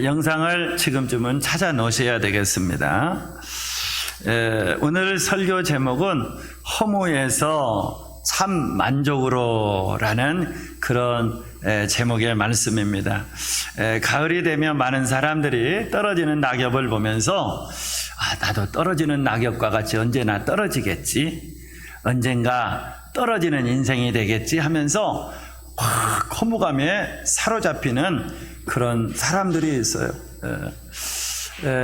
영상을 지금쯤은 찾아 놓으셔야 되겠습니다. 오늘 설교 제목은 허무에서 참 만족으로 라는 그런 제목의 말씀입니다. 가을이 되면 많은 사람들이 떨어지는 낙엽을 보면서 나도 떨어지는 낙엽과 같이 언제나 떨어지겠지, 언젠가 떨어지는 인생이 되겠지 하면서 확 허무감에 사로잡히는 그런 사람들이 있어요.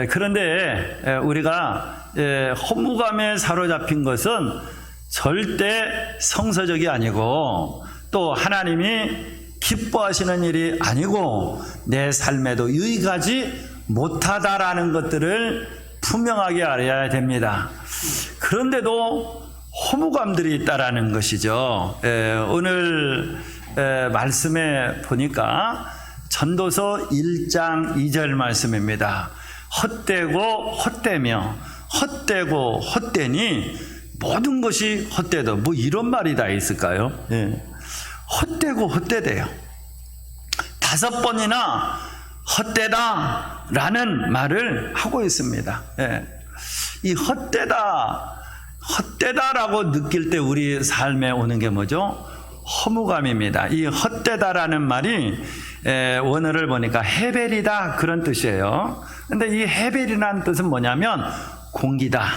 그런데 우리가 허무감에 사로잡힌 것은 절대 성서적이 아니고 또 하나님이 기뻐하시는 일이 아니고 내 삶에도 유익하지 못하다라는 것들을 분명하게 알아야 됩니다. 그런데도 허무감들이 있다라는 것이죠. 오늘 말씀에 보니까 전도서 1장 2절 말씀입니다. 헛되고 헛되며 헛되고 헛되니 모든 것이 헛되다. 뭐 이런 말이 다 있을까요? 헛되고 헛되대요. 5번이나 헛되다 라는 말을 하고 있습니다. 이 헛되다라고 느낄 때 우리 삶에 오는 게 뭐죠? 허무감입니다. 이 헛되다라는 말이 원어를 보니까 헤벨이다 그런 뜻이에요. 근데 이 헤벨이라는 뜻은 뭐냐면 공기다,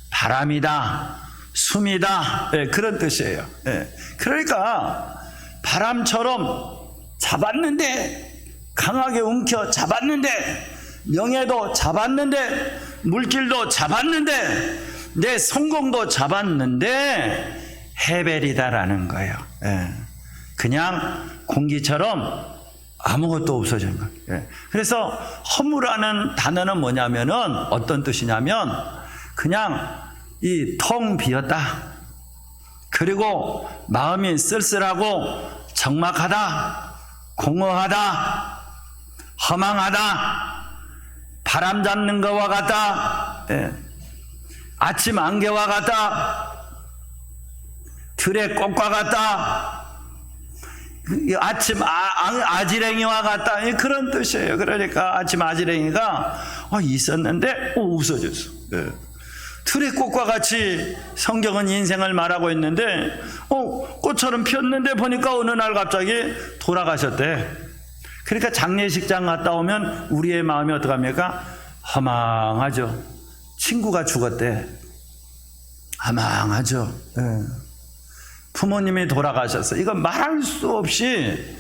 바람이다, 숨이다, 그런 뜻이에요. 그러니까 바람처럼 잡았는데, 강하게 움켜 잡았는데, 명예도 잡았는데, 물질도 잡았는데, 내 성공도 잡았는데 헤벨이다라는 거예요. 그냥 공기처럼 아무것도 없어진 거예요. 그래서 허무라는 단어는 뭐냐면은 어떤 뜻이냐면 그냥 이 텅 비었다, 그리고 마음이 쓸쓸하고 적막하다, 공허하다, 허망하다, 바람 잡는 것과 같다, 아침 안개와 같다, 들의 꽃과 같다, 아침 아지랭이와 같다, 그런 뜻이에요. 그러니까 아침 아지랭이가 있었는데 없어졌어. 들의 꽃과 같이 성경은 인생을 말하고 있는데 꽃처럼 피었는데 보니까 어느 날 갑자기 돌아가셨대. 그러니까 장례식장 갔다 오면 우리의 마음이 어떡합니까? 허망하죠. 친구가 죽었대. 허망하죠. 부모님이 돌아가셨어요. 이건 말할 수 없이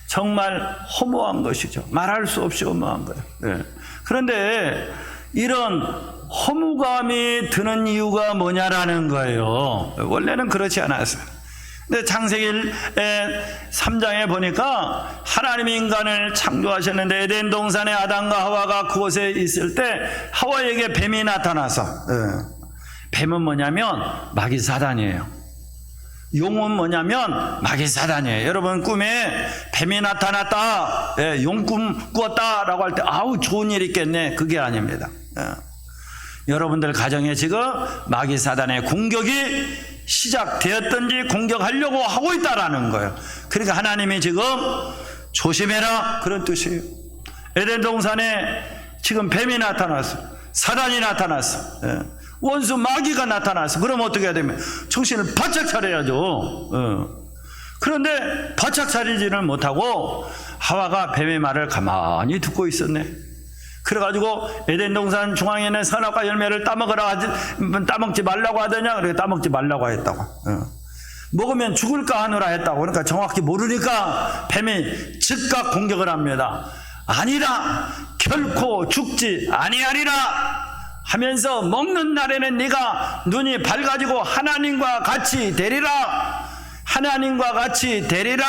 정말 허무한 것이죠. 말할 수 없이 허무한 거예요. 그런데 이런 허무감이 드는 이유가 뭐냐라는 거예요. 원래는 그렇지 않았어요. 근데 창세기 3장에 보니까 하나님이 인간을 창조하셨는데 에덴 동산에 아담과 하와가 그곳에 있을 때 하와에게 뱀이 나타나서, 뱀은 뭐냐면 마귀 사단이에요. 용은 뭐냐면 마귀 사단이에요. 여러분 꿈에 뱀이 나타났다, 용꿈 꾸었다 라고 할 때 아우 좋은 일 있겠네, 그게 아닙니다. 여러분들 가정에 지금 마귀 사단의 공격이 시작되었든지 공격하려고 하고 있다라는 거예요. 그러니까 하나님이 지금 조심해라 그런 뜻이에요. 에덴 동산에 지금 뱀이 나타났어, 사단이 나타났어, 원수 마귀가 나타났어. 그럼 어떻게 해야 되면 정신을 바짝 차려야죠. 그런데 바짝 차리지는 못하고 하와가 뱀의 말을 가만히 듣고 있었네. 그래가지고 에덴 동산 중앙에 있는 선악과 열매를 따먹지 말라고 하더냐? 그래, 따먹지 말라고 했다고. 먹으면 죽을까 하느라 했다고. 그러니까 정확히 모르니까 뱀이 즉각 공격을 합니다. 아니라, 결코 죽지 아니하리라 하면서 먹는 날에는 네가 눈이 밝아지고 하나님과 같이 되리라. 하나님과 같이 되리라.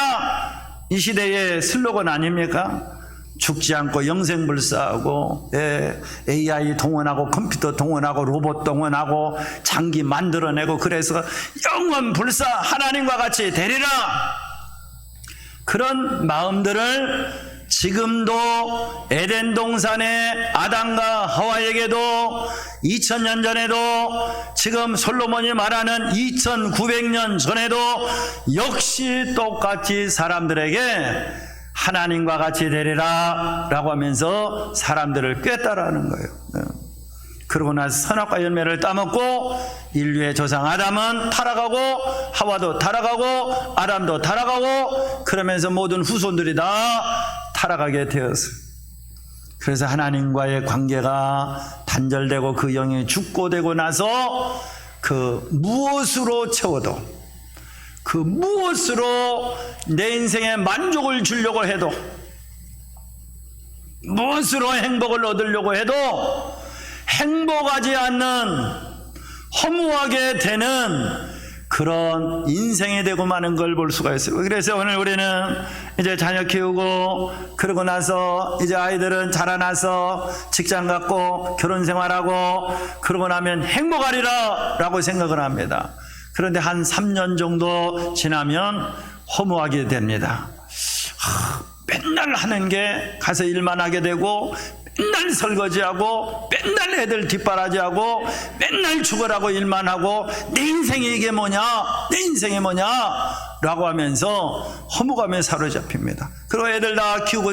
이 시대의 슬로건 아닙니까? 죽지 않고 영생불사하고, AI 동원하고 컴퓨터 동원하고 로봇 동원하고 장기 만들어내고, 그래서 영원불사 하나님과 같이 되리라. 그런 마음들을 지금도 에덴 동산의 아담과 하와에게도 2000년 전에도 지금 솔로몬이 말하는 2900년 전에도 역시 똑같이 사람들에게 하나님과 같이 되리라 라고 하면서 사람들을 꿰따라하는 거예요. 그러고 나서 선악과 열매를 따먹고 인류의 조상 아담은 타락하고 하와도 타락하고 아담도 타락하고 그러면서 모든 후손들이 다 타락하게 되었어요. 그래서 하나님과의 관계가 단절되고 그 영이 죽고 되고 나서 그 무엇으로 채워도 그 무엇으로 내 인생에 만족을 주려고 해도 무엇으로 행복을 얻으려고 해도 행복하지 않는 허무하게 되는 그런 인생이 되고 마는 걸 볼 수가 있어요. 그래서 오늘 우리는 이제 자녀 키우고 그러고 나서 이제 아이들은 자라나서 직장 갖고 결혼 생활하고 그러고 나면 행복하리라 라고 생각을 합니다. 그런데 한 3년 정도 지나면 허무하게 됩니다. 맨날 하는 게 가서 일만 하게 되고 맨날 설거지하고 맨날 애들 뒷바라지하고 맨날 죽으라고 일만 하고 내 인생이 이게 뭐냐 내 인생이 뭐냐 라고 하면서 허무감에 사로잡힙니다. 그리고 애들 다 키우고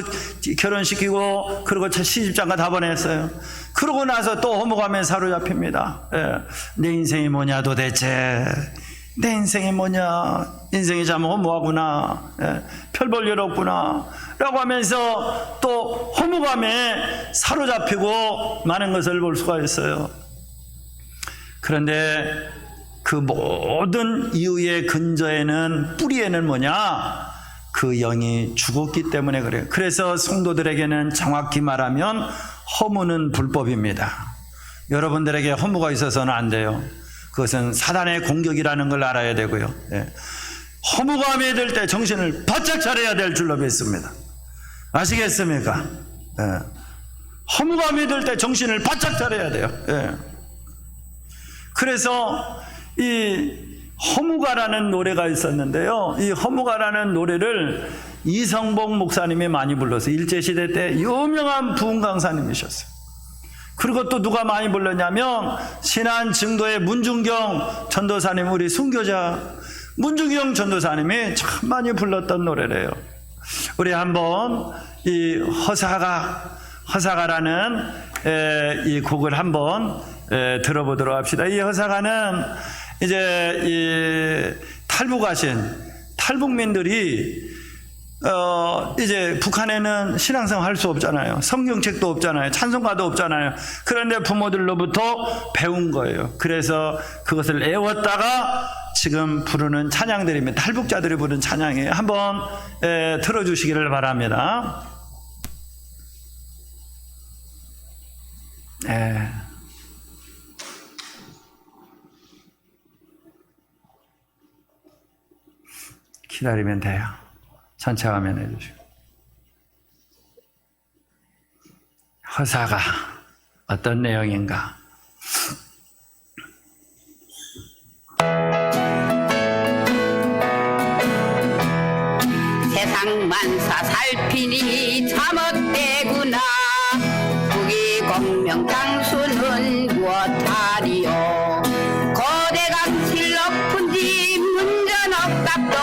결혼시키고 그리고 시집장가 다 보냈어요. 그러고 나서 또 허무감에 사로잡힙니다. 내 인생이 뭐냐 도대체 내 인생이 뭐냐 인생이 참 허무하구나 별 볼 일 없구나 라고 하면서 또 허무감에 사로잡히고 많은 것을 볼 수가 있어요. 그런데 그 모든 이유의 근저에는 뿌리에는 뭐냐 그 영이 죽었기 때문에 그래요. 그래서 성도들에게는 정확히 말하면 허무는 불법입니다. 여러분들에게 허무가 있어서는 안 돼요. 그것은 사단의 공격이라는 걸 알아야 되고요. 허무감이 들 때 정신을 바짝 차려야 될 줄로 믿습니다. 아시겠습니까? 허무감이 들 때 정신을 바짝 차려야 돼요. 그래서 이 허무가라는 노래가 있었는데요. 이 허무가라는 노래를 이성복 목사님이 많이 불렀어요. 일제시대 때 유명한 부흥 강사님이셨어요. 그리고 또 누가 많이 불렀냐면 신안 증도의 문중경 전도사님, 우리 순교자 문중경 전도사님이 참 많이 불렀던 노래래요. 우리 한번 이 허사가라는 이 곡을 한번 들어보도록 합시다. 이 허사가는 이제 이 탈북하신 탈북민들이 이제 북한에는 신앙생활 할 수 없잖아요. 성경책도 없잖아요. 찬송가도 없잖아요. 그런데 부모들로부터 배운 거예요. 그래서 그것을 애웠다가 지금 부르는 찬양들입니다. 탈북자들이 부르는 찬양이에요. 한번 들어주시기를 바랍니다. 기다리면 돼요. 전체 화면 해주시고. 허사가 어떤 내용인가? 세상 만사 살피니 참헛되구나. 국이 공명장수는 무엇하리요. 거대강실 높은 집 문전 억갑도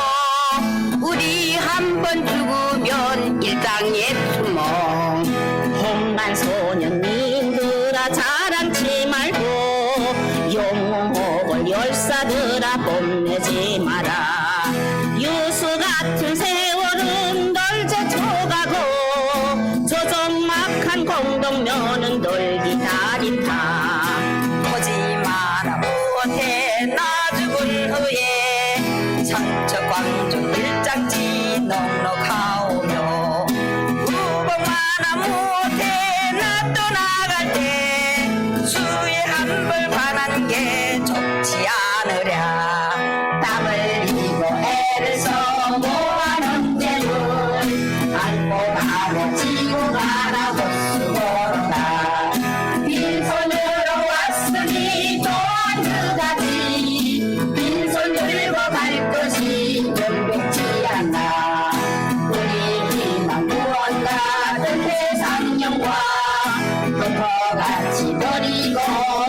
우리 한번 죽으면 일당에 숨어. 홍만 소년님들아 자랑치 말고 용목을 열사들아 뽐내지 마라. 유수 같은 세월은 널 제쳐가고 저정막한 공동면은 널 기다린다. 오지 마라 못해 나 죽은 후에 상처 광주 일장지 넉넉하오며 후복마나 못해 나 떠나갈 때 수에 한벌 반한 게 좋지 않으랴. 땀을 흘리고 애를 써 모아놓은 재물 안고 가며 지고 가라고 수고로다. 빈손으로 왔으니 또한 그다지 빈손 들고 갈 것이 명백지 않나. 우리 희망 무언가 은혜상령과 덮어같이 버리고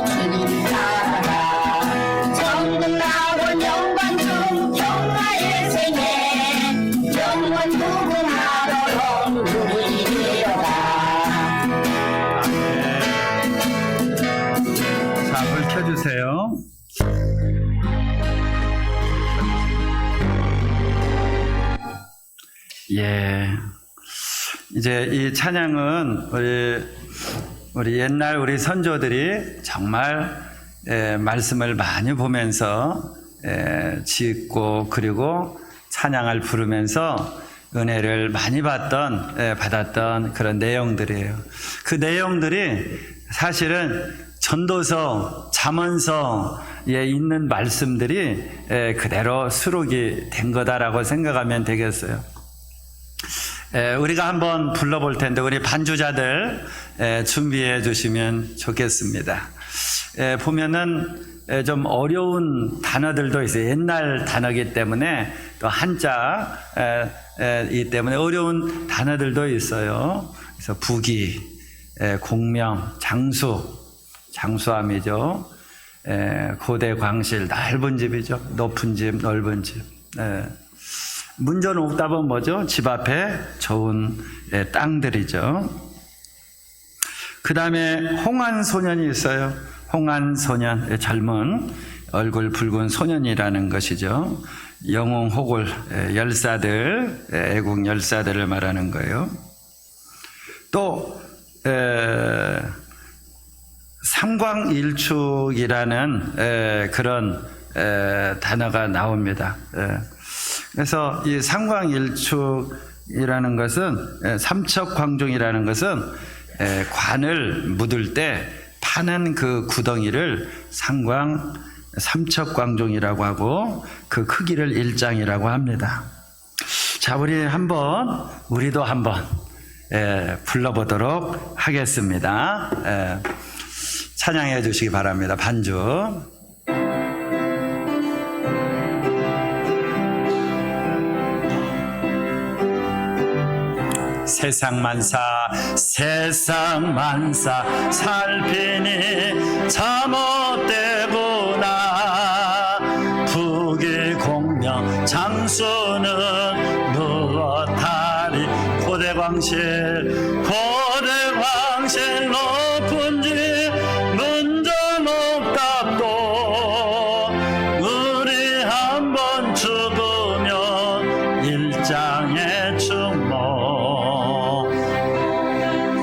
주님 따라가. 불 켜주세요. 예. 이제 이 찬양은 우리 옛날 우리 선조들이 정말 말씀을 많이 보면서 짓고 그리고 찬양을 부르면서 은혜를 많이 받았던 그런 내용들이에요. 그 내용들이 사실은 전도서, 잠언서에 있는 말씀들이 그대로 수록이 된 거다라고 생각하면 되겠어요. 우리가 한번 불러볼 텐데 우리 반주자들 준비해 주시면 좋겠습니다. 보면은 좀 어려운 단어들도 있어요. 옛날 단어이기 때문에 또 한자이기 때문에 어려운 단어들도 있어요. 그래서 부기, 공명, 장수함이죠. 고대 광실, 넓은 집이죠. 높은 집, 넓은 집. 문전 옥답은 뭐죠? 집 앞에 좋은 땅들이죠. 그 다음에 홍안소년이 있어요. 홍안소년, 젊은 얼굴 붉은 소년이라는 것이죠. 영웅호골 열사들, 애국 열사들을 말하는 거예요. 또 삼광일축이라는 그런 단어가 나옵니다. 그래서 이 삼광일축이라는 것은 삼척광종이라는 것은 관을 묻을 때 파는 그 구덩이를 삼척광종이라고 하고 그 크기를 일장이라고 합니다. 자, 우리도 한번 불러보도록 하겠습니다. 찬양해 주시기 바랍니다. 반주. 세상 만사 살피니 잠못되구나. 부귀 공명 장수는 무엇하리. 고대광실 높은 집 문전 옥답도 우리 한번 죽으면 일장의 충모.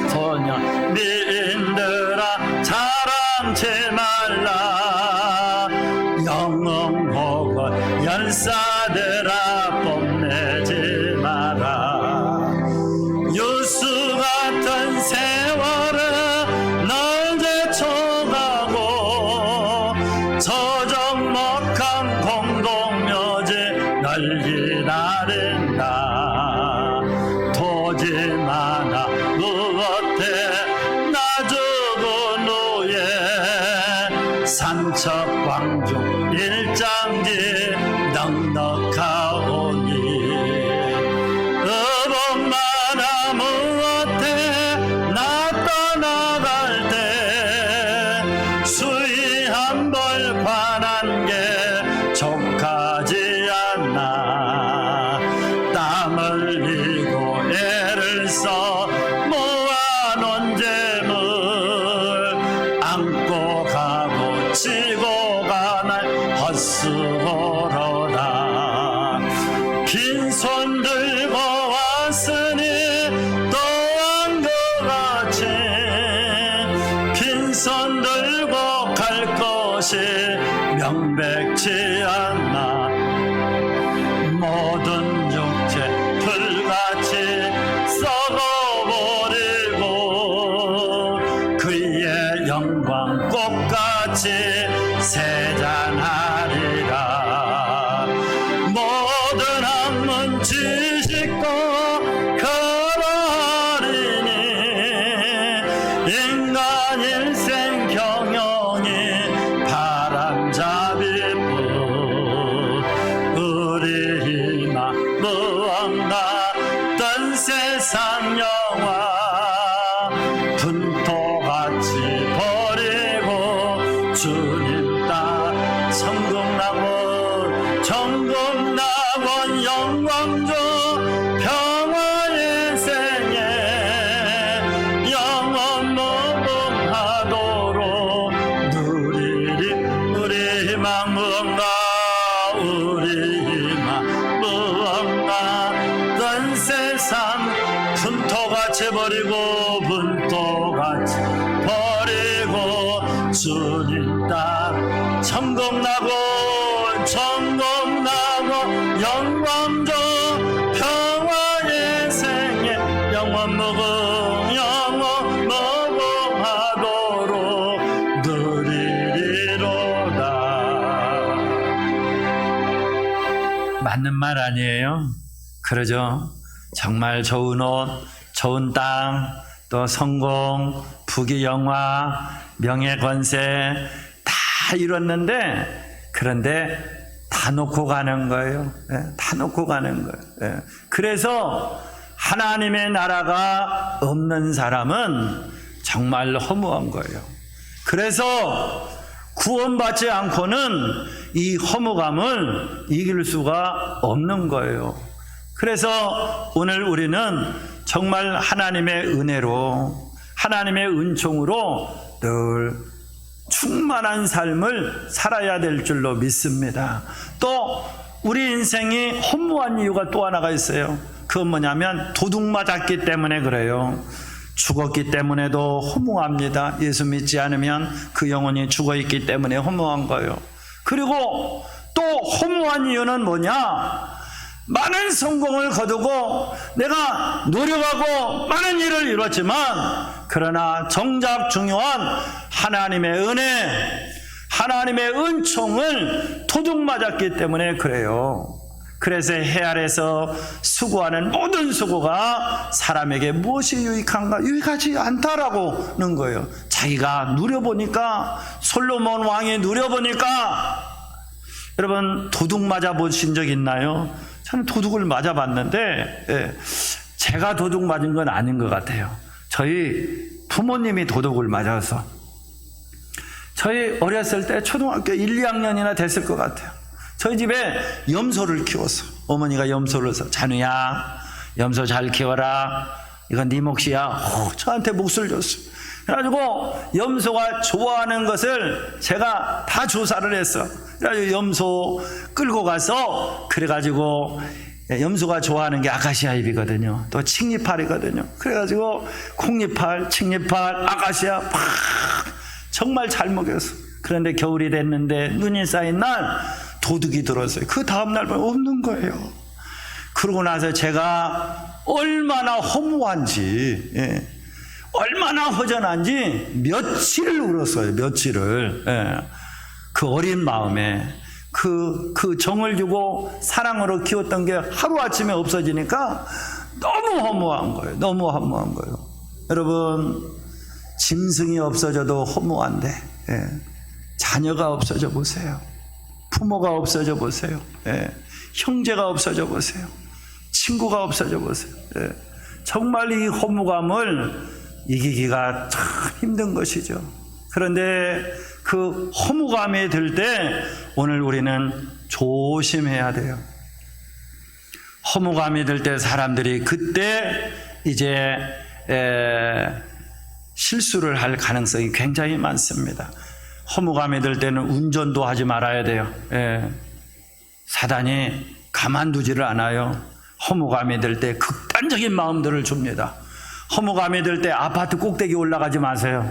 소년 미인들아 자랑치 말라. 영웅호골 열사들아 뽐내지 마라. 유수 같은 세월은 널 제쳐가고 저적목한 공동묘지 널 기다린다. 도지 마나 무엇해 나 죽은 후에 삼척광종 일장지 넉넉하오니. 의복마나 무엇해 나 떠나갈 때 수위 한 벌 관한 게 족하지 않나. 땀 흘리고 애를 써 모아놓은 재물 안고 가고 지고 가날 헛수고로다. 빈손 들고 왔으니 또한 그같이 빈손 들고 갈 것이 명백치 않나. 모든 육체 불같이 썩어버리고 그의 영광 꽃같이 세잔하리라. 모든 학문 지식도 걸어리니 인간 일생 경영이 바람잡이뿐. 우리 희망 무언가 떤 세상 영화 분토같이 버리고 주님 따 천국낙원 영광조 평화의 생에 영원 무궁하도록 누리 같이 버리고 주님 땅 천국나고 영광적 평화의 생애 영원 무궁하도록 누리리로다. 맞는 말 아니에요? 그러죠? 정말 좋은 옷, 좋은 땅, 또 성공, 부귀영화, 명예 권세 다 이뤘는데, 그런데 다 놓고 가는 거예요. 다 놓고 가는 거예요. 그래서 하나님의 나라가 없는 사람은 정말 허무한 거예요. 그래서 구원받지 않고는 이 허무감을 이길 수가 없는 거예요. 그래서 오늘 우리는 정말 하나님의 은혜로, 하나님의 은총으로 늘 충만한 삶을 살아야 될 줄로 믿습니다. 또 우리 인생이 허무한 이유가 또 하나가 있어요. 그건 뭐냐면 도둑 맞았기 때문에 그래요. 죽었기 때문에도 허무합니다. 예수 믿지 않으면 그 영혼이 죽어있기 때문에 허무한 거예요. 그리고 또 허무한 이유는 뭐냐? 많은 성공을 거두고 내가 노력하고 많은 일을 이뤘지만, 그러나 정작 중요한 하나님의 은혜, 하나님의 은총을 도둑 맞았기 때문에 그래요. 그래서 해 아래서 수고하는 모든 수고가 사람에게 무엇이 유익한가? 유익하지 않다라고는 거예요. 자기가 누려보니까, 솔로몬 왕이 누려보니까, 여러분 도둑 맞아 보신 적 있나요? 저는 도둑을 맞아봤는데 제가 도둑 맞은 건 아닌 것 같아요. 저희 부모님이 도둑을 맞아서, 저희 어렸을 때 초등학교 1, 2학년이나 됐을 것 같아요. 저희 집에 염소를 키웠어. 어머니가 염소를 써. 자누야, 염소 잘 키워라. 이건 네 몫이야. 저한테 몫을 줬어. 그래가지고 염소가 좋아하는 것을 제가 다 조사를 했어. 그래가지고 염소 끌고 가서, 그래가지고 염소가 좋아하는 게 아카시아 잎이거든요. 또 칡잎알이거든요. 그래가지고 콩잎알, 칡잎알, 아카시아 팍 정말 잘 먹였어. 그런데 겨울이 됐는데 눈이 쌓인 날 도둑이 들었어요. 그 다음날 없는 거예요. 그러고 나서 제가 얼마나 허무한지, 얼마나 허전한지 며칠을 울었어요. 며칠을. 그 어린 마음에 그 정을 주고 사랑으로 키웠던 게 하루아침에 없어지니까 너무 허무한 거예요. 너무 허무한 거예요. 여러분, 짐승이 없어져도 허무한데, 자녀가 없어져 보세요. 부모가 없어져 보세요. 형제가 없어져 보세요. 친구가 없어져 보세요. 정말 이 허무감을 이기기가 참 힘든 것이죠. 그런데 그 허무감이 들 때 오늘 우리는 조심해야 돼요. 허무감이 들 때 사람들이 그때 이제 실수를 할 가능성이 굉장히 많습니다. 허무감이 들 때는 운전도 하지 말아야 돼요. 사단이 가만두지를 않아요. 허무감이 들 때 극단적인 마음들을 줍니다. 허무감이 들 때 아파트 꼭대기 올라가지 마세요.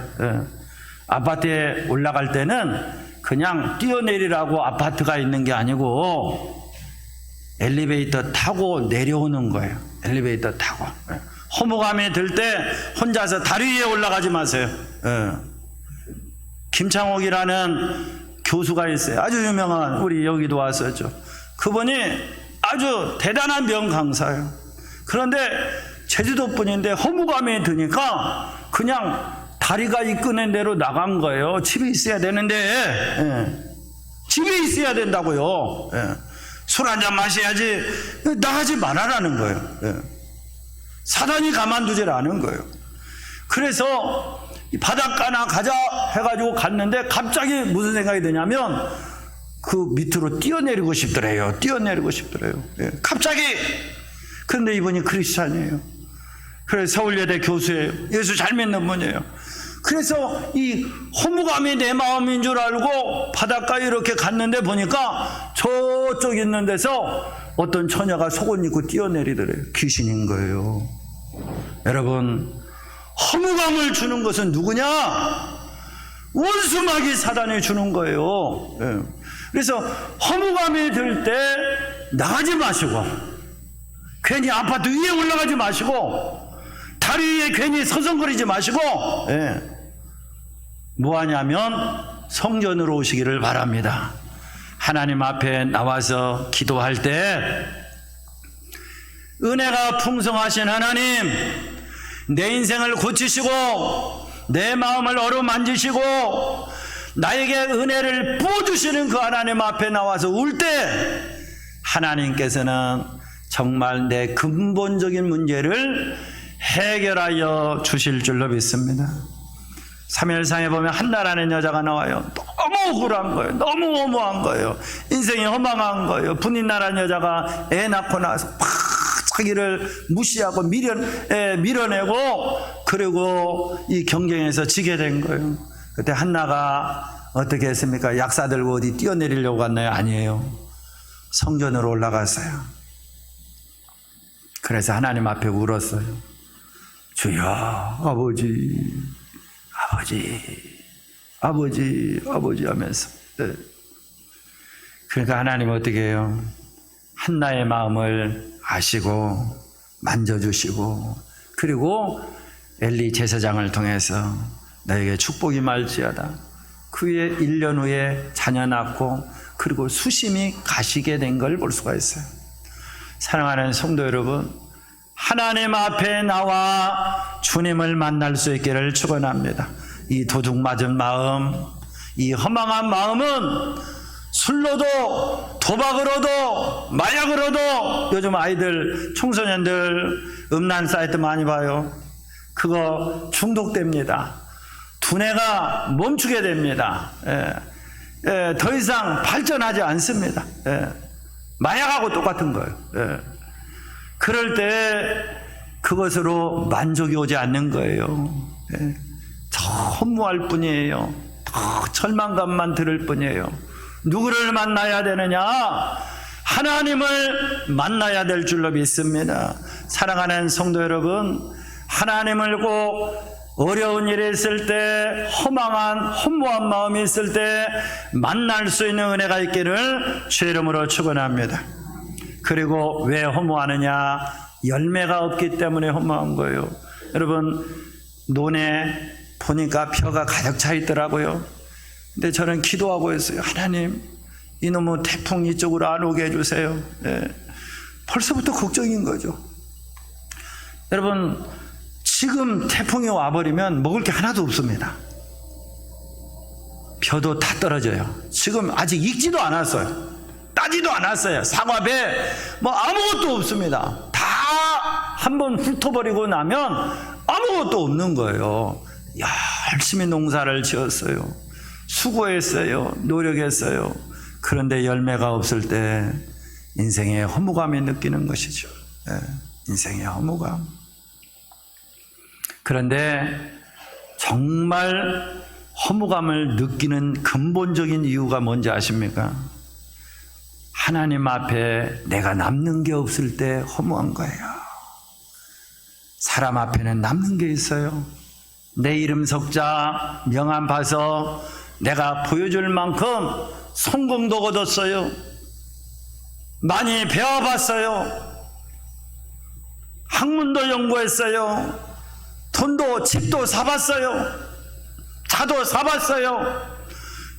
아파트에 올라갈 때는 그냥 뛰어내리라고 아파트가 있는 게 아니고 엘리베이터 타고 내려오는 거예요. 엘리베이터 타고. 허무감이 들 때 혼자서 다리 위에 올라가지 마세요. 김창옥이라는 교수가 있어요. 아주 유명한, 우리 여기도 왔었죠. 그분이 아주 대단한 명강사예요. 그런데 제주도 분인데 허무감이 드니까 그냥 다리가 이끄는 대로 나간 거예요. 집에 있어야 되는데, 집에 있어야 된다고요. 술 한잔 마셔야지 나가지 말아라는 거예요. 사단이 가만두질 않은 거예요. 그래서 바닷가나 가자 해가지고 갔는데 갑자기 무슨 생각이 드냐면 그 밑으로 뛰어내리고 싶더래요. 갑자기. 그런데 이분이 크리스찬이에요. 그래서 서울예대 교수예요. 예수 잘 믿는 분이에요. 그래서 이 허무감이 내 마음인 줄 알고 바닷가에 이렇게 갔는데 보니까 저쪽 있는 데서 어떤 처녀가 속옷 입고 뛰어내리더래요. 귀신인 거예요. 여러분, 허무감을 주는 것은 누구냐? 원수마귀 사단이 주는 거예요. 예. 그래서 허무감이 들 때 나가지 마시고, 괜히 아파트 위에 올라가지 마시고, 다리 위에 괜히 서성거리지 마시고, 예. 뭐 하냐면 성전으로 오시기를 바랍니다. 하나님 앞에 나와서 기도할 때 은혜가 풍성하신 하나님, 내 인생을 고치시고 내 마음을 어루만지시고 나에게 은혜를 부어주시는 그 하나님 앞에 나와서 울 때 하나님께서는 정말 내 근본적인 문제를 해결하여 주실 줄로 믿습니다. 3일상에 보면 한나라는 여자가 나와요. 너무 억울한 거예요. 너무 허무한 거예요. 인생이 허망한 거예요. 분인나라는 여자가 애 낳고 나서 막 자기를 무시하고 밀어내고, 그리고 이 경쟁에서 지게 된 거예요. 그때 한나가 어떻게 했습니까? 약사 들고 어디 뛰어내리려고 갔나요? 아니에요. 성전으로 올라갔어요. 그래서 하나님 앞에 울었어요. 주여, 아버지 하면서. 네. 그러니까 하나님은 어떻게 해요? 한나의 마음을 아시고 만져주시고, 그리고 엘리 제사장을 통해서 너에게 축복이 말지어다. 그 후에 1년 후에 자녀 낳고, 그리고 수심이 가시게 된 걸 볼 수가 있어요. 사랑하는 성도 여러분, 하나님 앞에 나와 주님을 만날 수 있기를 축원합니다. 이 도둑 맞은 마음, 이 허망한 마음은 술로도 도박으로도 마약으로도, 요즘 아이들 청소년들 음란 사이트 많이 봐요. 그거 중독됩니다. 두뇌가 멈추게 됩니다. 더 이상 발전하지 않습니다. 마약하고 똑같은 거예요. 그럴 때 그것으로 만족이 오지 않는 거예요. 더 허무할 뿐이에요. 더 절망감만 들을 뿐이에요. 누구를 만나야 되느냐? 하나님을 만나야 될 줄로 믿습니다. 사랑하는 성도 여러분, 하나님을 꼭 어려운 일이 있을 때, 허무한 마음이 있을 때 만날 수 있는 은혜가 있기를 주의 이름으로 축원합니다. 그리고 왜 허무하느냐? 열매가 없기 때문에 허무한 거예요. 여러분, 논에 보니까 벼가 가득 차 있더라고요. 근데 저는 기도하고 있어요. 하나님, 이놈의 태풍 이쪽으로 안 오게 해주세요. 벌써부터 걱정인 거죠. 여러분, 지금 태풍이 와버리면 먹을 게 하나도 없습니다. 벼도 다 떨어져요. 지금 아직 익지도 않았어요. 따지도 않았어요. 사과배 뭐 아무것도 없습니다. 다 한번 훑어버리고 나면 아무것도 없는 거예요. 열심히 농사를 지었어요. 수고했어요. 노력했어요. 그런데 열매가 없을 때 인생의 허무감이 느끼는 것이죠. 인생의 허무감. 그런데 정말 허무감을 느끼는 근본적인 이유가 뭔지 아십니까? 하나님 앞에 내가 남는 게 없을 때 허무한 거예요. 사람 앞에는 남는 게 있어요. 내 이름 석자, 명함 봐서 내가 보여줄 만큼 성공도 얻었어요. 많이 배워봤어요. 학문도 연구했어요. 돈도 집도 사봤어요. 차도 사봤어요.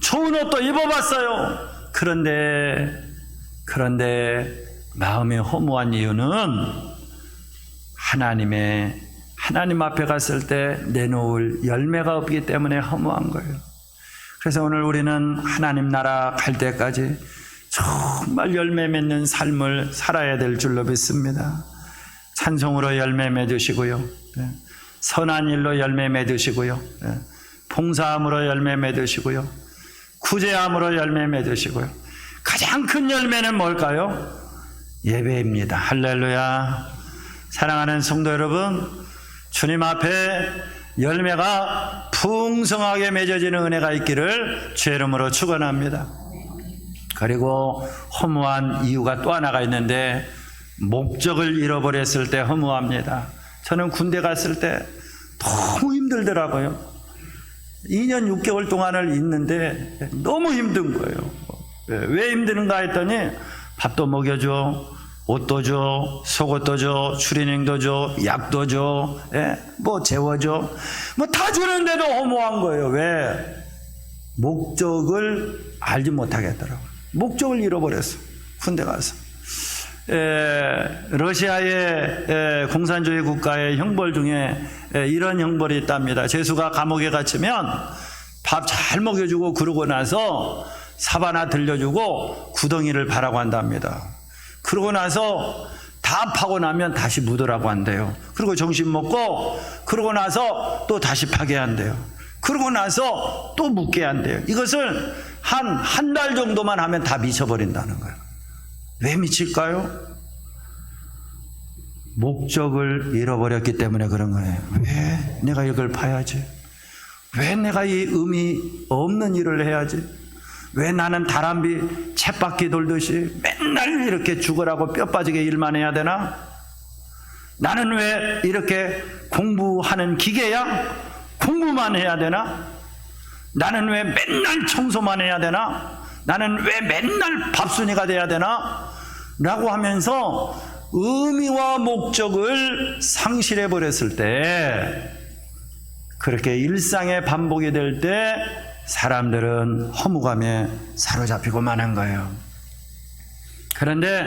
좋은 옷도 입어봤어요. 그런데 마음이 허무한 이유는 하나님 앞에 갔을 때 내놓을 열매가 없기 때문에 허무한 거예요. 그래서 오늘 우리는 하나님 나라 갈 때까지 정말 열매 맺는 삶을 살아야 될 줄로 믿습니다. 찬송으로 열매 맺으시고요, 선한 일로 열매 맺으시고요, 봉사함으로 열매 맺으시고요, 구제함으로 열매 맺으시고요. 가장 큰 열매는 뭘까요? 예배입니다. 할렐루야. 사랑하는 성도 여러분, 주님 앞에 열매가 풍성하게 맺어지는 은혜가 있기를 주의 이름으로 축원합니다. 그리고 허무한 이유가 또 하나가 있는데, 목적을 잃어버렸을 때 허무합니다. 저는 군대 갔을 때 너무 힘들더라고요. 2년 6개월 동안을 있는데 너무 힘든 거예요. 왜 힘드는가 했더니 밥도 먹여줘, 옷도 줘, 속옷도 줘, 추리닝도 줘, 약도 줘, 뭐 재워줘, 뭐 다 주는데도 허무한 거예요. 왜? 목적을 알지 못하겠더라고요. 목적을 잃어버렸어. 군대 가서. 러시아의 공산주의 국가의 형벌 중에 이런 형벌이 있답니다. 죄수가 감옥에 갇히면 밥 잘 먹여주고 그러고 나서 삽 하나 들려주고 구덩이를 파라고 한답니다. 그러고 나서 다 파고 나면 다시 묻으라고 한대요. 그리고 정신 먹고 그러고 나서 또 다시 파게 한대요. 그러고 나서 또 묻게 한대요. 이것을 한 달 정도만 하면 다 미쳐버린다는 거예요. 왜 미칠까요? 목적을 잃어버렸기 때문에 그런 거예요. 왜 내가 이걸 파야지? 왜 내가 이 의미 없는 일을 해야지? 왜 나는 다람쥐 쳇바퀴 돌듯이 맨날 이렇게 죽으라고 뼈 빠지게 일만 해야 되나? 나는 왜 이렇게 공부하는 기계야? 공부만 해야 되나? 나는 왜 맨날 청소만 해야 되나? 나는 왜 맨날 밥순이가 돼야 되나? 라고 하면서 의미와 목적을 상실해 버렸을 때, 그렇게 일상의 반복이 될 때 사람들은 허무감에 사로잡히고 마는 거예요. 그런데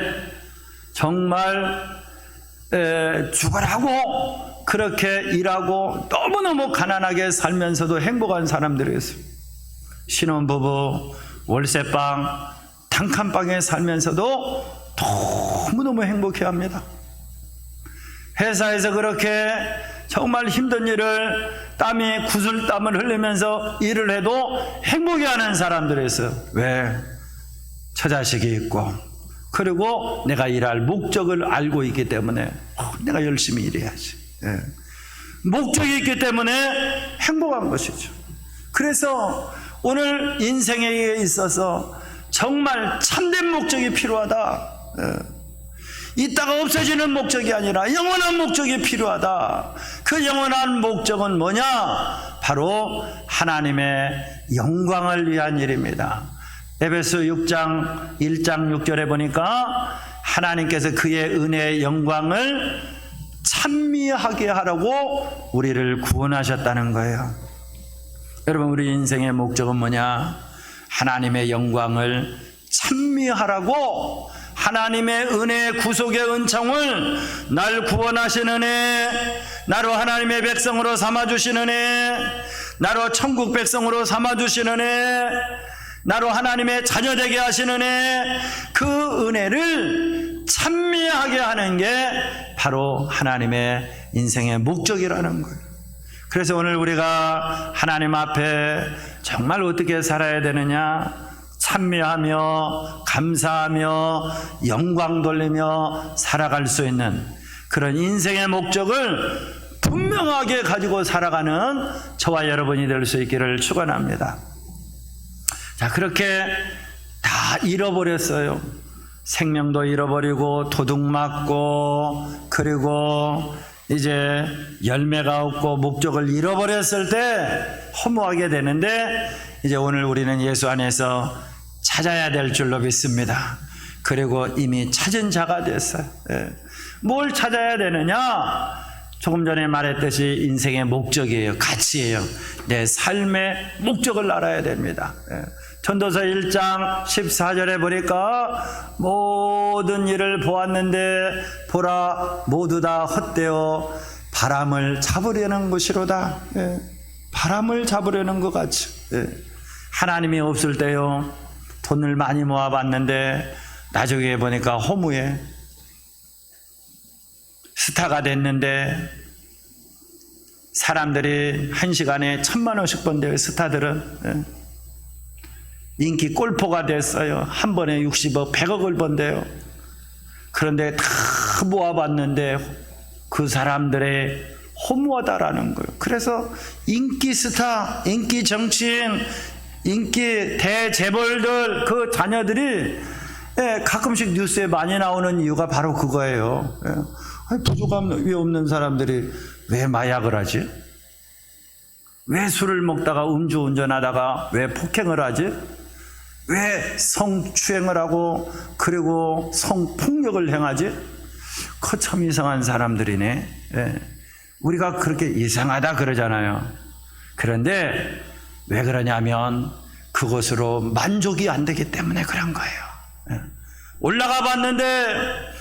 정말 죽으라고 그렇게 일하고 너무너무 가난하게 살면서도 행복한 사람들이 있어요. 신혼부부 월세방 단칸방에 살면서도 너무너무 행복해합니다. 회사에서 그렇게 정말 힘든 일을 땀이 구슬땀을 흘리면서 일을 해도 행복해하는 사람들이 있어요. 왜? 처자식이 있고, 그리고 내가 일할 목적을 알고 있기 때문에 내가 열심히 일해야지. 목적이 있기 때문에 행복한 것이죠. 그래서 오늘 인생에 있어서 정말 참된 목적이 필요하다. 이따가 없어지는 목적이 아니라 영원한 목적이 필요하다. 그 영원한 목적은 뭐냐? 바로 하나님의 영광을 위한 일입니다. 에베소 6장 1장 6절에 보니까 하나님께서 그의 은혜의 영광을 찬미하게 하라고 우리를 구원하셨다는 거예요. 여러분, 우리 인생의 목적은 뭐냐? 하나님의 영광을 찬미하라고, 하나님의 은혜 구속의 은총을 날 구원하시는 애, 나로 하나님의 백성으로 삼아주시는 애, 나로 천국 백성으로 삼아주시는 애, 나로 하나님의 자녀되게 하시는 애, 그 은혜를 찬미하게 하는 게 바로 하나님의 인생의 목적이라는 거예요. 그래서 오늘 우리가 하나님 앞에 정말 어떻게 살아야 되느냐? 찬미하며 감사하며 영광 돌리며 살아갈 수 있는 그런 인생의 목적을 분명하게 가지고 살아가는 저와 여러분이 될 수 있기를 축원합니다. 자, 그렇게 다 잃어버렸어요. 생명도 잃어버리고 도둑 맞고, 그리고 이제 열매가 없고 목적을 잃어버렸을 때 허무하게 되는데, 이제 오늘 우리는 예수 안에서 찾아야 될 줄로 믿습니다. 그리고 이미 찾은 자가 됐어요. 뭘 찾아야 되느냐? 조금 전에 말했듯이 인생의 목적이에요. 가치예요. 내 삶의 목적을 알아야 됩니다. 전도서 1장 14절에 보니까 모든 일을 보았는데 보라 모두 다 헛되어 바람을 잡으려는 것이로다. 바람을 잡으려는 것 같이. 하나님이 없을 때요, 돈을 많이 모아봤는데 나중에 보니까 허무해. 스타가 됐는데 사람들이 한 시간에 1,000만 원씩 번대요. 스타들은. 인기 골포가 됐어요. 한 번에 60억 100억을 번대요. 그런데 다 모아봤는데 그 사람들의 허무하다라는 거예요. 그래서 인기 스타, 인기 정치인, 인기 대재벌들 그 자녀들이 가끔씩 뉴스에 많이 나오는 이유가 바로 그거예요. 부족함이 없는 사람들이 왜 마약을 하지? 왜 술을 먹다가 음주운전하다가 왜 폭행을 하지? 왜 성추행을 하고 그리고 성폭력을 행하지? 그 참 이상한 사람들이네. 예. 우리가 그렇게 이상하다 그러잖아요. 그런데 왜 그러냐면 그것으로 만족이 안 되기 때문에 그런 거예요. 예. 올라가 봤는데,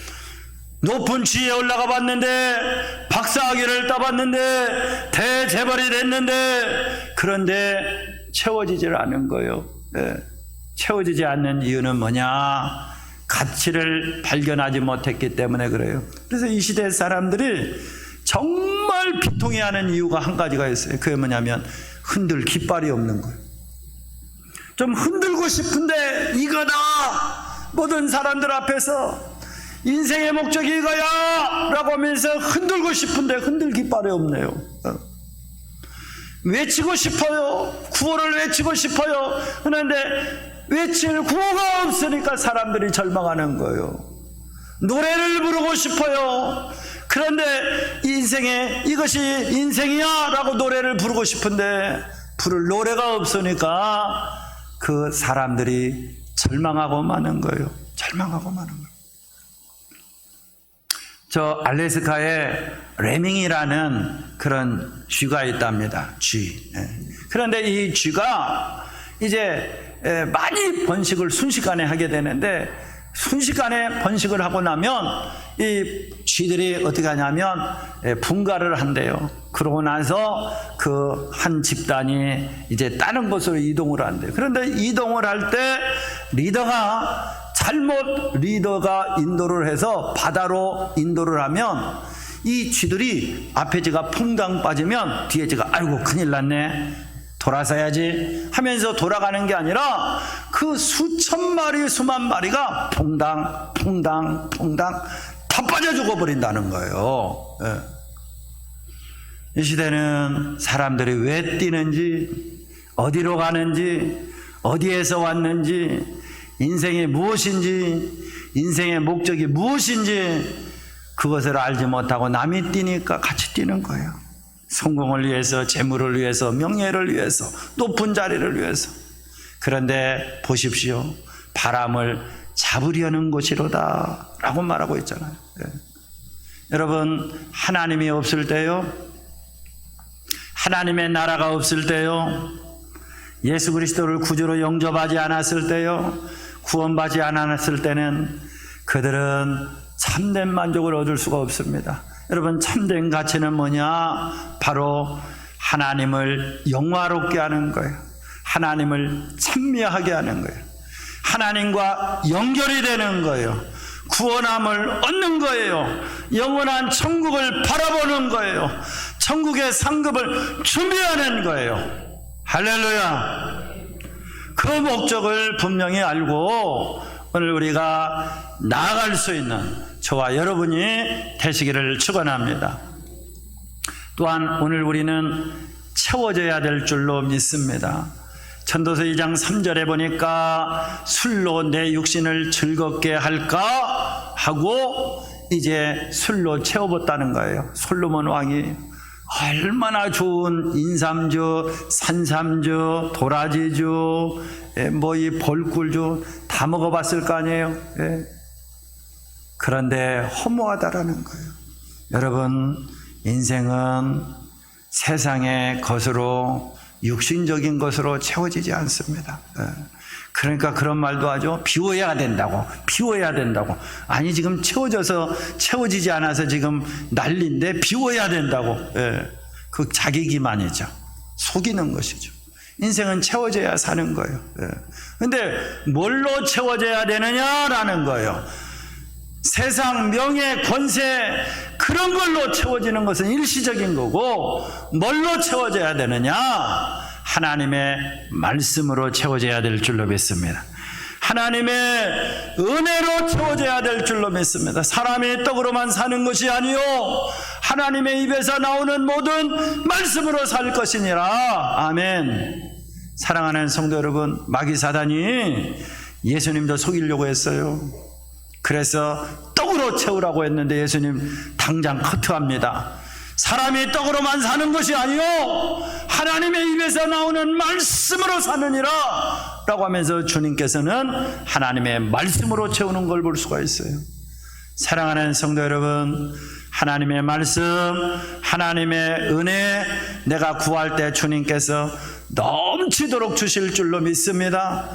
높은 지위에 올라가 봤는데, 박사학위를 따봤는데, 대재벌이 됐는데, 그런데 채워지질 않은 거예요. 예. 채워지지 않는 이유는 뭐냐? 가치를 발견하지 못했기 때문에 그래요. 그래서 이 시대 사람들이 정말 비통해하는 이유가 한 가지가 있어요. 그게 뭐냐면 흔들 깃발이 없는 거예요. 좀 흔들고 싶은데 이거다! 모든 사람들 앞에서 인생의 목적이 이거야! 라고 하면서 흔들고 싶은데 흔들 깃발이 없네요. 외치고 싶어요. 구호를 외치고 싶어요. 그런데 외칠 구호가 없으니까 사람들이 절망하는 거예요. 노래를 부르고 싶어요. 그런데 인생에 이것이 인생이야 라고 노래를 부르고 싶은데 부를 노래가 없으니까 그 사람들이 절망하고 마는 거예요. 절망하고 마는 거예요. 저 알래스카에 레밍이라는 그런 쥐가 있답니다. 쥐. 그런데 이 쥐가 이제 많이 번식을 순식간에 하게 되는데, 순식간에 번식을 하고 나면 이 쥐들이 어떻게 하냐면 분가를 한대요. 그러고 나서 그 한 집단이 이제 다른 곳으로 이동을 한대요. 그런데 이동을 할 때 리더가 인도를 해서 바다로 인도를 하면 이 쥐들이 앞에 쥐가 퐁당 빠지면 뒤에 쥐가 아이고 큰일 났네, 돌아서야지 하면서 돌아가는 게 아니라 그 수천 마리 수만 마리가 퐁당 다 빠져 죽어버린다는 거예요. 이 시대는 사람들이 왜 뛰는지, 어디로 가는지, 어디에서 왔는지, 인생이 무엇인지, 인생의 목적이 무엇인지 그것을 알지 못하고 남이 뛰니까 같이 뛰는 거예요. 성공을 위해서, 재물을 위해서, 명예를 위해서, 높은 자리를 위해서. 그런데 보십시오. 바람을 잡으려는 것이로다 라고 말하고 있잖아요. 여러분, 하나님이 없을 때요, 하나님의 나라가 없을 때요, 예수 그리스도를 구주로 영접하지 않았을 때요, 구원받지 않았을 때는 그들은 참된 만족을 얻을 수가 없습니다. 여러분, 참된 가치는 뭐냐? 바로 하나님을 영화롭게 하는 거예요. 하나님을 찬미하게 하는 거예요. 하나님과 연결이 되는 거예요. 구원함을 얻는 거예요. 영원한 천국을 바라보는 거예요. 천국의 상급을 준비하는 거예요. 할렐루야. 그 목적을 분명히 알고 오늘 우리가 나아갈 수 있는 저와 여러분이 되시기를 축원합니다. 또한 오늘 우리는 채워져야 될 줄로 믿습니다. 전도서 2장 3절에 보니까 술로 내 육신을 즐겁게 할까 하고 이제 술로 채워봤다는 거예요. 솔로몬 왕이 얼마나 좋은 인삼주, 산삼주, 도라지주, 뭐 이 벌꿀주 다 먹어봤을 거 아니에요. 그런데 허무하다라는 거예요. 여러분, 인생은 세상의 것으로, 육신적인 것으로 채워지지 않습니다. 그러니까 그런 말도 하죠. 비워야 된다고. 아니, 지금 채워지지 않아서 지금 난리인데 비워야 된다고. 그 자기 기만이죠. 속이는 것이죠. 인생은 채워져야 사는 거예요. 근데 뭘로 채워져야 되느냐라는 거예요. 세상, 명예, 권세, 그런 걸로 채워지는 것은 일시적인 거고, 뭘로 채워져야 되느냐? 하나님의 말씀으로 채워져야 될 줄로 믿습니다. 하나님의 은혜로 채워져야 될 줄로 믿습니다. 사람의 떡으로만 사는 것이 아니요, 하나님의 입에서 나오는 모든 말씀으로 살 것이니라. 아멘. 사랑하는 성도 여러분, 마귀 사단이 예수님도 속이려고 했어요. 그래서 떡으로 채우라고 했는데 예수님 당장 커트합니다. 사람이 떡으로만 사는 것이 아니요, 하나님의 입에서 나오는 말씀으로 사느니라 라고 하면서 주님께서는 하나님의 말씀으로 채우는 걸 볼 수가 있어요. 사랑하는 성도 여러분, 하나님의 말씀, 하나님의 은혜, 내가 구할 때 주님께서 넘치도록 주실 줄로 믿습니다.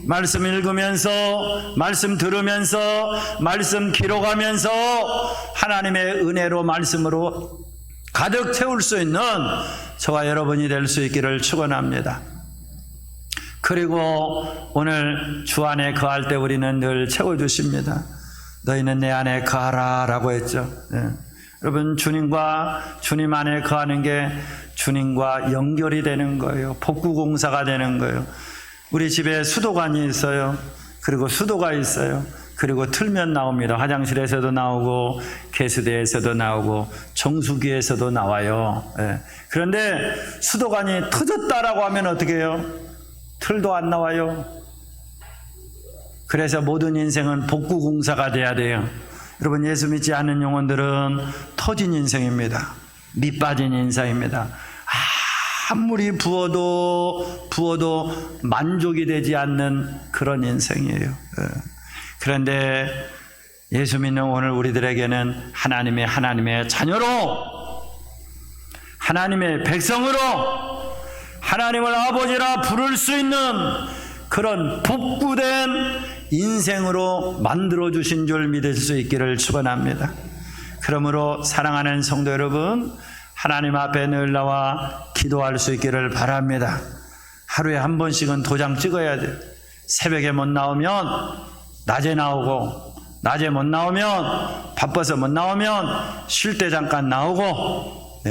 말씀 읽으면서, 말씀 들으면서, 말씀 기록하면서 하나님의 은혜로, 말씀으로 가득 채울 수 있는 저와 여러분이 될 수 있기를 축원합니다. 그리고 오늘 주 안에 거할 때 우리는 늘 채워주십니다. 너희는 내 안에 거하라 라고 했죠. 여러분, 주님 안에 거하는 게 주님과 연결이 되는 거예요. 복구공사가 되는 거예요. 우리 집에 수도관이 있어요. 그리고 수도가 있어요. 그리고 틀면 나옵니다. 화장실에서도 나오고 개수대에서도 나오고 정수기에서도 나와요. 그런데 수도관이 터졌다라고 하면 어떻게 해요? 틀도 안 나와요. 그래서 모든 인생은 복구공사가 돼야 돼요. 여러분, 예수 믿지 않는 영혼들은 터진 인생입니다. 밑빠진 인생입니다. 아무리 부어도 만족이 되지 않는 그런 인생이에요. 그런데 예수 믿는 오늘 우리들에게는 하나님의 자녀로, 하나님의 백성으로, 하나님을 아버지라 부를 수 있는 그런 복구된 인생으로 만들어주신 줄 믿을 수 있기를 축원합니다. 그러므로 사랑하는 성도 여러분, 하나님 앞에 늘 나와 기도할 수 있기를 바랍니다. 하루에 한 번씩은 도장 찍어야 돼요. 새벽에 못 나오면 낮에 나오고, 낮에 못 나오면, 바빠서 못 나오면 쉴 때 잠깐 나오고,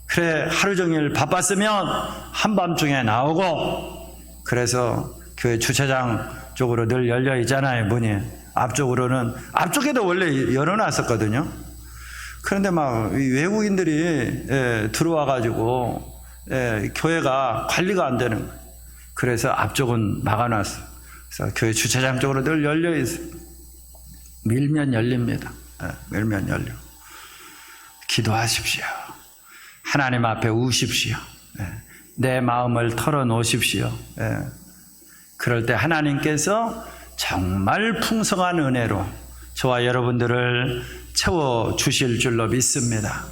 그래 하루 종일 바빴으면 한밤중에 나오고. 그래서 교회 주차장 쪽으로 늘 열려 있잖아요. 문이 앞쪽에도 원래 열어놨었거든요. 그런데 막 외국인들이 들어와 가지고 교회가 관리가 안 되는 거예요. 그래서 앞쪽은 막아놨어요. 그래서 교회 주차장 쪽으로 늘 열려 있어요. 밀면 열립니다. 밀면 열려. 기도하십시오. 하나님 앞에 우십시오. 내 마음을 털어놓으십시오. 그럴 때 하나님께서 정말 풍성한 은혜로 저와 여러분들을 채워주실 줄로 믿습니다.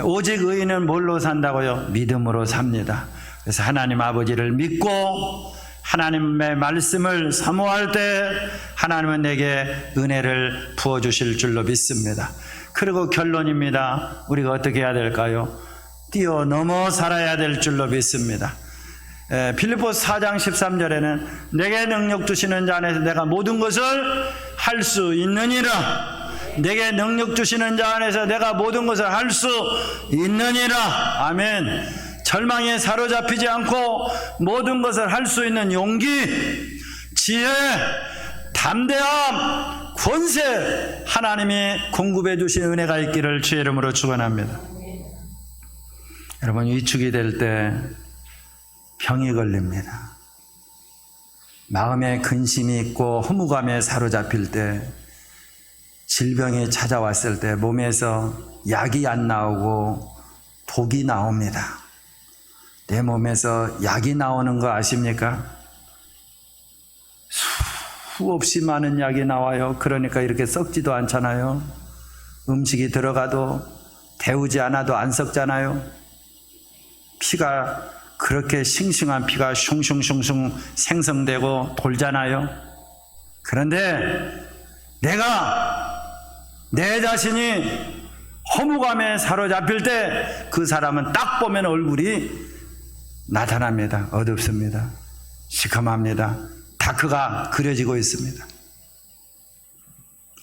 오직 의인은 뭘로 산다고요? 믿음으로 삽니다. 그래서 하나님 아버지를 믿고 하나님의 말씀을 사모할 때 하나님은 내게 은혜를 부어주실 줄로 믿습니다. 그리고 결론입니다. 우리가 어떻게 해야 될까요? 뛰어넘어 살아야 될 줄로 믿습니다. 빌립보서 4장 13절에는 내게 능력 주시는 자 안에서 내가 모든 것을 할 수 있느니라. 내게 능력 주시는 자 안에서 내가 모든 것을 할 수 있느니라. 아멘. 절망에 사로잡히지 않고 모든 것을 할 수 있는 용기, 지혜, 담대함, 권세, 하나님이 공급해 주신 은혜가 있기를 주의 이름으로 축원합니다. 여러분, 위축이 될 때 병이 걸립니다. 마음에 근심이 있고 허무감에 사로잡힐 때, 질병이 찾아왔을 때 몸에서 약이 안 나오고 독이 나옵니다. 내 몸에서 약이 나오는 거 아십니까? 수없이 많은 약이 나와요. 그러니까 이렇게 썩지도 않잖아요. 음식이 들어가도 데우지 않아도 안 썩잖아요. 피가 그렇게 싱싱한 피가 슝슝슝슝 생성되고 돌잖아요. 그런데 내 자신이 허무감에 사로잡힐 때 그 사람은 딱 보면 얼굴이 나타납니다. 어둡습니다. 시커멉니다. 다크가 그려지고 있습니다.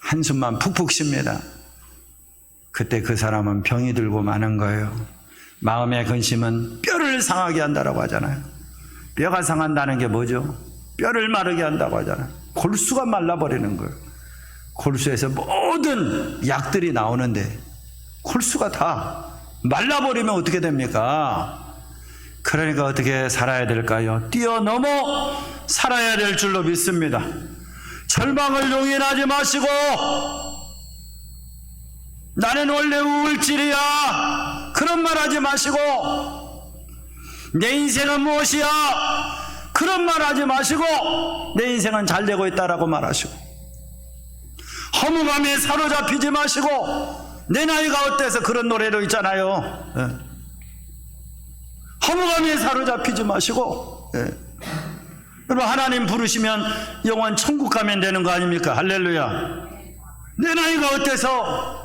한숨만 푹푹 쉽니다. 그때 그 사람은 병이 들고 마는 거예요. 마음의 근심은 뼈를 상하게 한다고 하잖아요. 뼈가 상한다는 게 뭐죠? 뼈를 마르게 한다고 하잖아요. 골수가 말라버리는 거예요. 골수에서 모든 약들이 나오는데 골수가 다 말라버리면 어떻게 됩니까? 그러니까 어떻게 살아야 될까요? 뛰어넘어 살아야 될 줄로 믿습니다. 절망을 용인하지 마시고 나는 원래 우울질이야 그런 말 하지 마시고, 내 인생은 무엇이야? 그런 말 하지 마시고, 내 인생은 잘 되고 있다라고 말하시고, 허무감에 사로잡히지 마시고, 내 나이가 어때서 그런 노래도 있잖아요. 예. 허무감에 사로잡히지 마시고, 예. 여러분, 하나님 부르시면 영원 천국 가면 되는 거 아닙니까? 할렐루야. 내 나이가 어때서,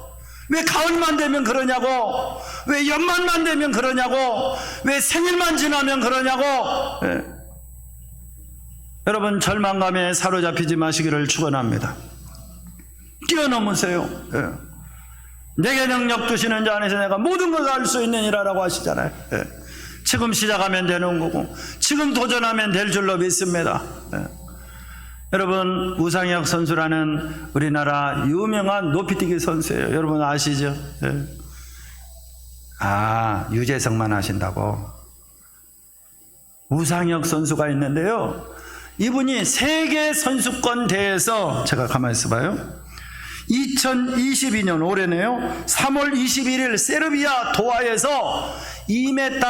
왜 가을만 되면 그러냐고, 왜 연말만 되면 그러냐고, 왜 생일만 지나면 그러냐고. 예. 여러분, 절망감에 사로잡히지 마시기를 축원합니다. 뛰어넘으세요. 예. 내게 능력 주시는 자 안에서 내가 모든 것을 할 수 있느니라라고 하시잖아요. 예. 지금 시작하면 되는 거고, 지금 도전하면 될 줄로 믿습니다. 예. 여러분, 우상혁 선수라는 우리나라 유명한 높이뛰기 선수예요. 여러분 아시죠? 예. 아, 유재석만 하신다고. 우상혁 선수가 있는데요, 이분이 세계 선수권 대회에서, 제가 가만히 있어봐요, 2022년 올해네요, 3월 21일 세르비아 도하에서 2m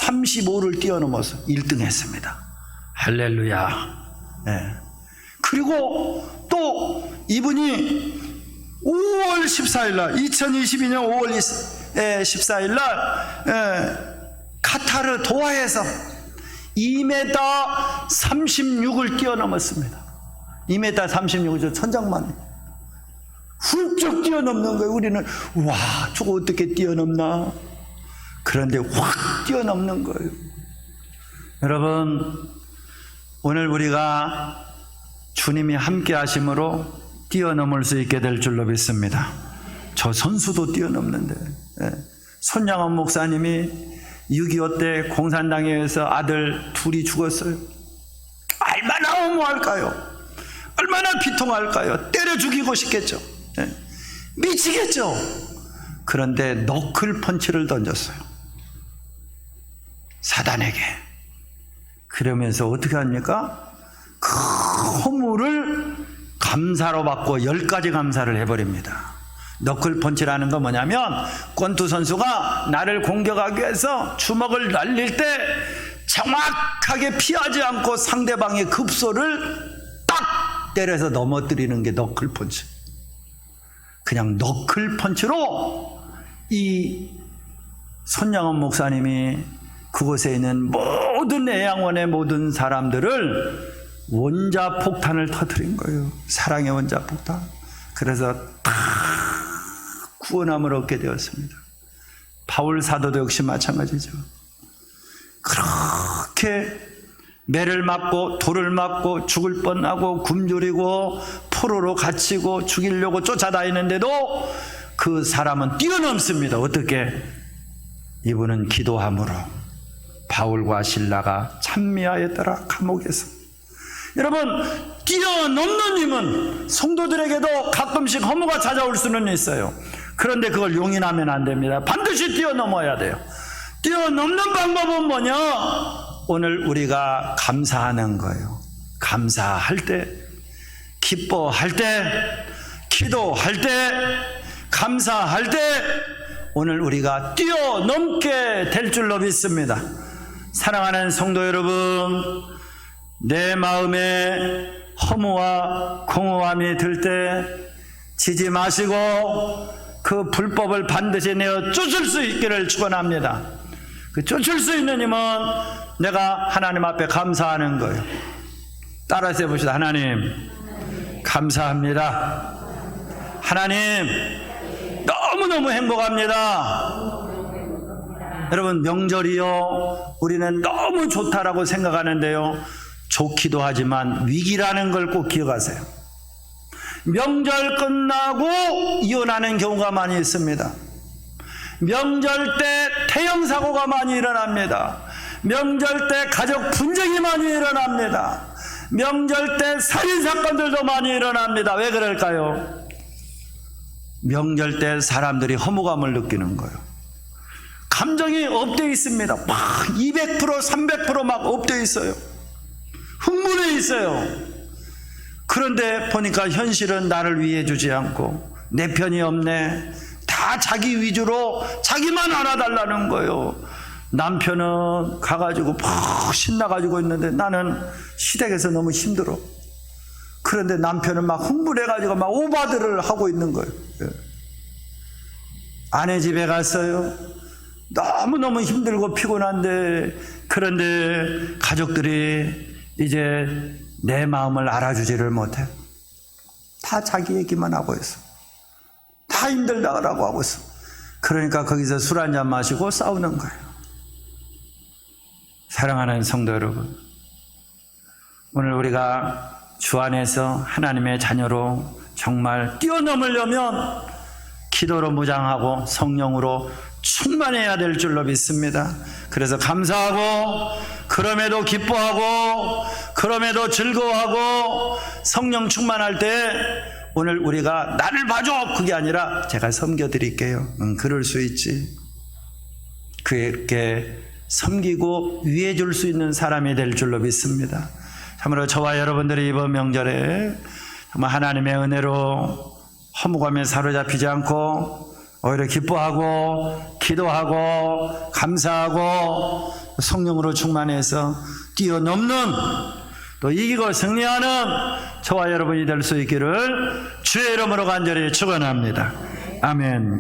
35를 뛰어넘어서 1등 했습니다. 할렐루야. 네. 그리고 또 이분이 5월 14일 날, 2022년 5월 14일 날 카타르 도하에서 2m 36을 뛰어넘었습니다. 2m 36을 천장만 훌쩍 뛰어넘는 거예요. 우리는 와, 저거 어떻게 뛰어넘나? 그런데 확 뛰어넘는 거예요. 여러분, 오늘 우리가 주님이 함께 하심으로 뛰어넘을 수 있게 될 줄로 믿습니다. 저 선수도 뛰어넘는데, 손양원 목사님이 6.25 때 공산당에 의해서 아들 둘이 죽었어요. 얼마나 허무할까요? 얼마나 비통할까요? 때려 죽이고 싶겠죠. 미치겠죠. 그런데 너클 펀치를 던졌어요, 사단에게. 그러면서 어떻게 합니까? 그 허물을 감사로 받고 10가지 감사를 해버립니다. 너클 펀치라는 건 뭐냐면, 권투 선수가 나를 공격하기 위해서 주먹을 날릴 때 정확하게 피하지 않고 상대방의 급소를 딱 때려서 넘어뜨리는 게 너클 펀치. 그냥 너클 펀치로 이 손양원 목사님이 그곳에 있는 모든 애양원의 모든 사람들을 원자폭탄을 터뜨린 거예요. 사랑의 원자폭탄. 그래서 다 구원함을 얻게 되었습니다. 바울 사도도 역시 마찬가지죠. 그렇게 매를 맞고 돌을 맞고 죽을 뻔하고 굶주리고 포로로 갇히고 죽이려고 쫓아다니는데도 그 사람은 뛰어넘습니다. 어떻게? 이분은 기도함으로 바울과 실라가 찬미하였더라, 감옥에서. 여러분, 뛰어넘는 힘은 성도들에게도 가끔씩 허무가 찾아올 수는 있어요. 그런데 그걸 용인하면 안 됩니다. 반드시 뛰어넘어야 돼요. 뛰어넘는 방법은 뭐냐? 오늘 우리가 감사하는 거예요. 감사할 때, 기뻐할 때, 기도할 때, 감사할 때 오늘 우리가 뛰어넘게 될 줄로 믿습니다. 사랑하는 성도 여러분, 내 마음에 허무와 공허함이 들 때 지지 마시고 그 불법을 반드시 내어 쫓을 수 있기를 축원합니다. 그 쫓을 수 있는 힘은 내가 하나님 앞에 감사하는 거예요. 따라서 해봅시다. 하나님 감사합니다. 하나님 너무너무 행복합니다. 여러분, 명절이요, 우리는 너무 좋다라고 생각하는데요, 좋기도 하지만 위기라는 걸 꼭 기억하세요. 명절 끝나고 이혼하는 경우가 많이 있습니다. 명절 때 태형 사고가 많이 일어납니다. 명절 때 가족 분쟁이 많이 일어납니다. 명절 때 살인 사건들도 많이 일어납니다. 왜 그럴까요? 명절 때 사람들이 허무감을 느끼는 거예요. 감정이 업되어 있습니다. 막 200%, 300% 막 업되어 있어요. 흥분해 있어요. 그런데 보니까 현실은 나를 위해 주지 않고 내 편이 없네, 다 다 자기 위주로 자기만 알아달라는 거예요. 남편은 가가지고 푹 신나가지고 있는데 나는 시댁에서 너무 힘들어. 그런데 남편은 막 흥분해가지고 막 오바들을 하고 있는 거예요. 예. 아내 집에 갔어요. 너무너무 힘들고 피곤한데, 그런데 가족들이 이제 내 마음을 알아주지를 못해. 다 자기 얘기만 하고 있어. 다 힘들다고 하고 있어. 그러니까 거기서 술 한잔 마시고 싸우는 거예요. 사랑하는 성도 여러분, 오늘 우리가 주 안에서 하나님의 자녀로 정말 뛰어넘으려면 기도로 무장하고 성령으로 충만해야 될 줄로 믿습니다. 그래서 감사하고, 그럼에도 기뻐하고, 그럼에도 즐거워하고, 성령 충만할 때 오늘 우리가 나를 봐줘 그게 아니라 제가 섬겨드릴게요. 그럴 수 있지. 그렇게 섬기고 위해 줄 수 있는 사람이 될 줄로 믿습니다. 참으로 저와 여러분들이 이번 명절에 정말 하나님의 은혜로 허무감에 사로잡히지 않고 오히려 기뻐하고 기도하고 감사하고 성령으로 충만해서 뛰어넘는, 또 이기고 승리하는 저와 여러분이 될 수 있기를 주의 이름으로 간절히 축원합니다. 아멘.